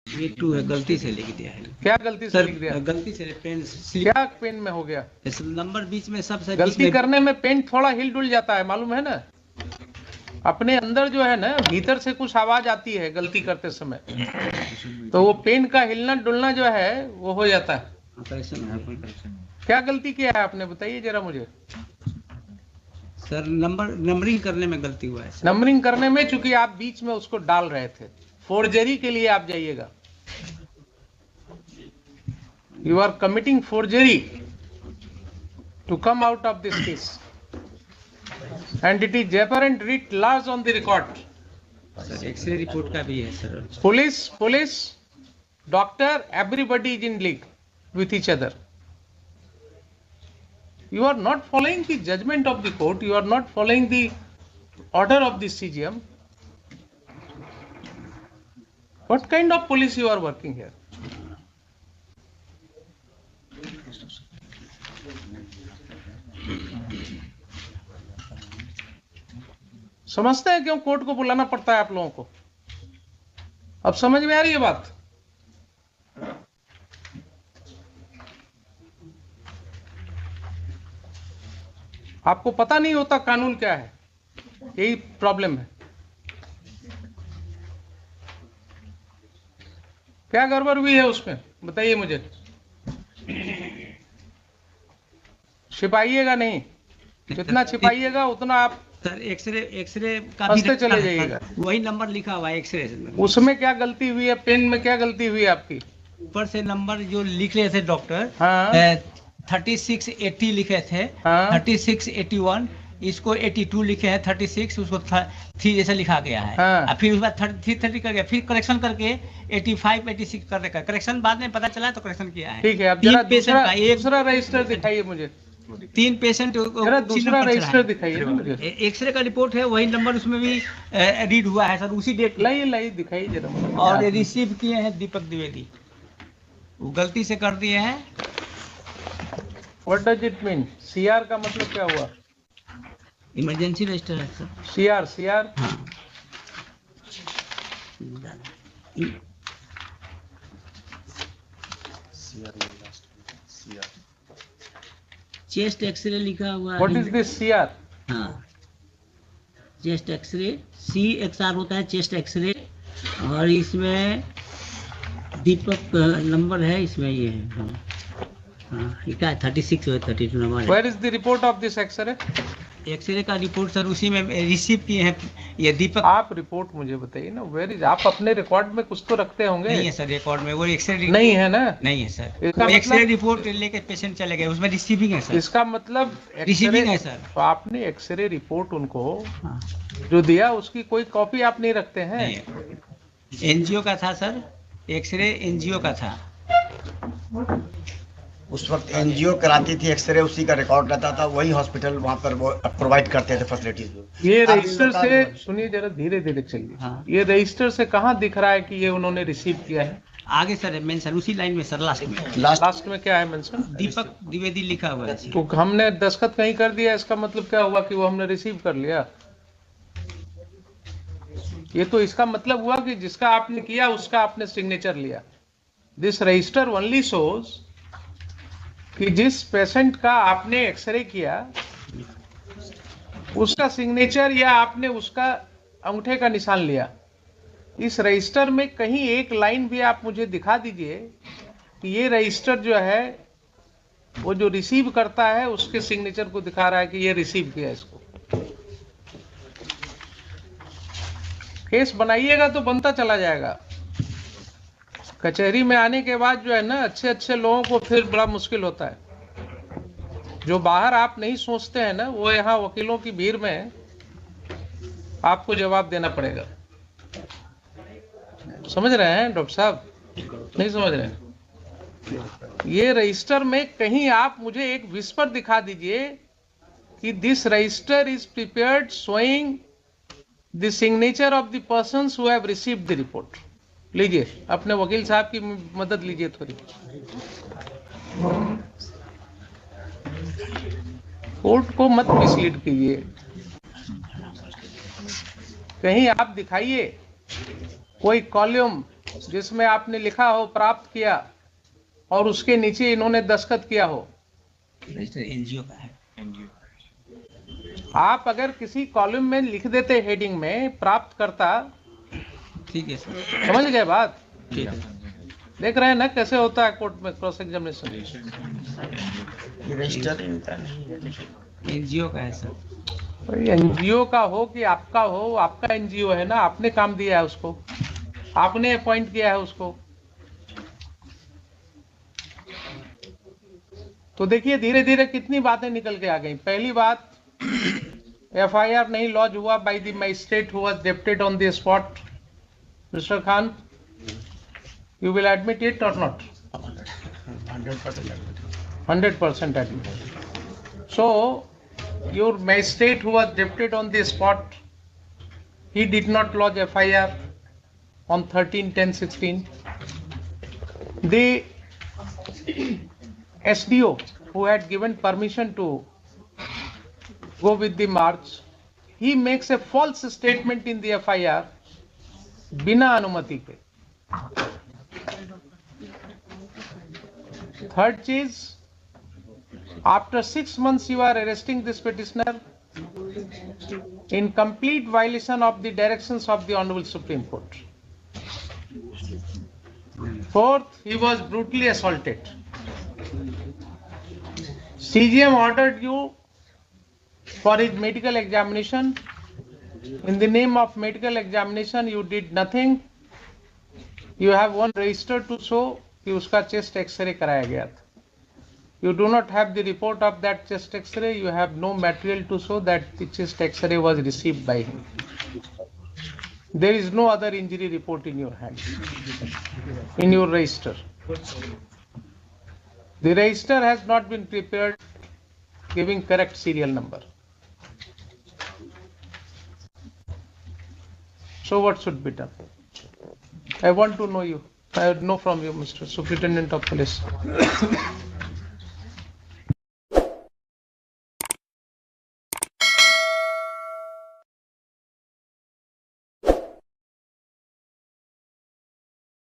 ये 2 है, गलती से लिख दिया है। क्या गलती से लिख दिया? गलती से पेन क्या पेन में हो गया? नंबर बीच में सबसे गलती करने में पेन थोड़ा हिल डुल जाता है, मालूम है ना? अपने अंदर जो है ना, भीतर से कुछ आवाज आती है गलती करते समय, तो वो पेन का हिलना डुलना जो है वो हो जाता है। क्या गलती किया है आपने, बताइए जरा मुझे। सर नंबरिंग करने में गलती हुआ है। नंबरिंग करने में, चूंकि आप बीच में उसको डाल रहे थे, फोर्जरी के लिए आप जाइएगा। You are committing forgery to come out of this case and it is apparent writ large on the record. Sir x-ray report का भी है sir. Police, doctor, everybody is in league with each other. You are not following the judgment of the court. You are not following the order of the CGM. What kind of police you are working here? समझते हैं क्यों court को बुलाना पड़ता है आप लोगों को? अब समझ में आ रही है बात? आपको पता नहीं होता कानून क्या है, यही प्रॉब्लम है। क्या गड़बड़ हुई है उसमें, बताइए मुझे। छिपाइएगा नहीं, जितना छिपाइएगा उतना आप सर एक्सरे का भी चले जाइएगा। वही नंबर लिखा हुआ है एक्सरे। उसमें क्या गलती हुई है, पेन में क्या गलती हुई है आपकी? ऊपर से नंबर जो लिख रहे थे डॉक्टर, हाँ। 3680 लिखे थे। हाँ। 3681, इसको 82 लिखे हैं। 36 उसको 3 जैसा लिखा गया है। हाँ। फिर उसके बाद 330 कर गया, फिर करेक्शन करके 85 86 कर रखा है। करेक्शन बाद में पता चला तो करेक्शन किया है। ठीक है, अब जरा दूसरा रजिस्टर दिखाइए मुझे। 3 पेशेंट दूसरा रजिस्टर दिखाइए मुझे। एक्सरे का रिपोर्ट है, वही नंबर उसमें भी रीड हुआ है सर, उसी डेट। लाइए दिखाइए जरा। और रिसीव किए हैं दीपक द्विवेदी, वो गलती से कर दिए हैं। What does it mean? CR का मतलब क्या हुआ? इमरजेंसी रजिस्टर है सर। सीआर। हाँ। चेस्ट एक्सरे लिखा हुआ है। What is this CR? हाँ, चेस्ट एक्सरे, CXR होता है चेस्ट एक्सरे। और इसमें दीपक नंबर है, इसमें ये है। हाँ, क्या है? 36 है, 32 number. Where is the report of this x-ray? X-ray का रिपोर्ट सर उसी में रिसीव किए हैं ये दीपक। आप रिपोर्ट मुझे बताइए ना, वेयर इज? आप अपने रिकॉर्ड में कुछ तो रखते होंगे। नहीं है सर रिकॉर्ड में, वो एक्सरे नहीं है ना? नहीं है सर। इसका एक्सरे मतलब रिपोर्ट लेके पेशेंट चले गए, उसमें रिसीविंग है सर। इसका मतलब रिसीविंग है सर। तो आपने एक्सरे रिपोर्ट उनको हाँ। जो दिया उसकी कोई कॉपी आप नहीं रखते हैं? एनजीओ का था सर, एक्सरे एनजीओ का था। उस वक्त एनजीओ कराती थी एक्सरे, उसी का रिकॉर्ड रहता था, वही हॉस्पिटल वहाँ पर वो प्रोवाइड करते थे फैसिलिटीज। ये रजिस्टर से सुनिए जरा, धीरे धीरे चलिए। हाँ। ये रजिस्टर से कहाँ दिख रहा है कि ये उन्होंने रिसीव किया है? आगे सर मेंशन उसी लाइन में सर, लास्ट में। लास्ट में क्या है मेंशन? दीपक द्विवेदी लिखा हुआ है। तो हमने दस्तखत कहीं कर दिया, इसका मतलब क्या हुआ कि वो हमने रिसीव कर लिया? ये तो इसका मतलब हुआ कि जिसका आपने किया उसका आपने सिग्नेचर लिया। दिस रजिस्टर ओनली शोज कि जिस पेशेंट का आपने एक्सरे किया उसका सिग्नेचर या आपने उसका अंगूठे का निशान लिया। इस रजिस्टर में कहीं एक लाइन भी आप मुझे दिखा दीजिए कि ये रजिस्टर जो है वो जो रिसीव करता है उसके सिग्नेचर को दिखा रहा है कि ये रिसीव किया इसको। केस बनाइएगा तो बनता चला जाएगा। कचहरी में आने के बाद जो है ना, अच्छे अच्छे लोगों को फिर बड़ा मुश्किल होता है। जो बाहर आप नहीं सोचते हैं ना, वो यहाँ वकीलों की भीड़ में आपको जवाब देना पड़ेगा। समझ रहे हैं डॉक्टर साहब? नहीं समझ रहे हैं? ये रजिस्टर में कहीं आप मुझे एक विस्पर दिखा दीजिए कि this register is prepared showing the signature of the persons who have received the report. लीजिए, अपने वकील साहब की मदद लीजिए थोड़ी। कोर्ट को मत मिसलीड कीजिए। कहीं आप दिखाइए कोई कॉलम जिसमें आपने लिखा हो प्राप्त किया और उसके नीचे इन्होंने दस्तखत किया हो। रजिस्टर एनजीओ का है। आप अगर किसी कॉलम में लिख देते हेडिंग में प्राप्त करता, ठीक है सर। समझ गए बात? ठीक है। देख रहे हैं ना कैसे होता है कोर्ट में क्रॉस एग्जामिनेशन। ये रजिस्टर एनजीओ का है सर। एनजीओ का हो कि आपका हो, आपका एनजीओ है ना, आपने काम दिया है उसको, आपने अपॉइंट किया है उसको। तो देखिए धीरे धीरे कितनी बातें निकल के आ गई। पहली बात, एफआईआर नहीं लॉन्च हुआ by the magistrate who was deputed on the spot. Mister Khan, you will admit it or not? 100% admit. So your magistrate who was deputed on the spot, he did not lodge FIR on 13/10/16. The SDO who had given permission to go with the march, he makes a false statement in the FIR बिना अनुमति के। Third चीज, after 6 months you are arresting this petitioner in complete violation of the directions of the Honorable Supreme Court. Fourth, he was brutally assaulted. CGM ordered you for his medical examination. In the name of medical examination, you did nothing. You have one register to show कि उसका chest x ray कराया गया था। You do not have the report of that chest X-ray. You have no material to show that the chest X-ray was received by him. There is no other injury report in your hand, in your register. The register has not been prepared giving correct serial number. So what should be done? I want to know you. I know from you, Mr. Superintendent of Police.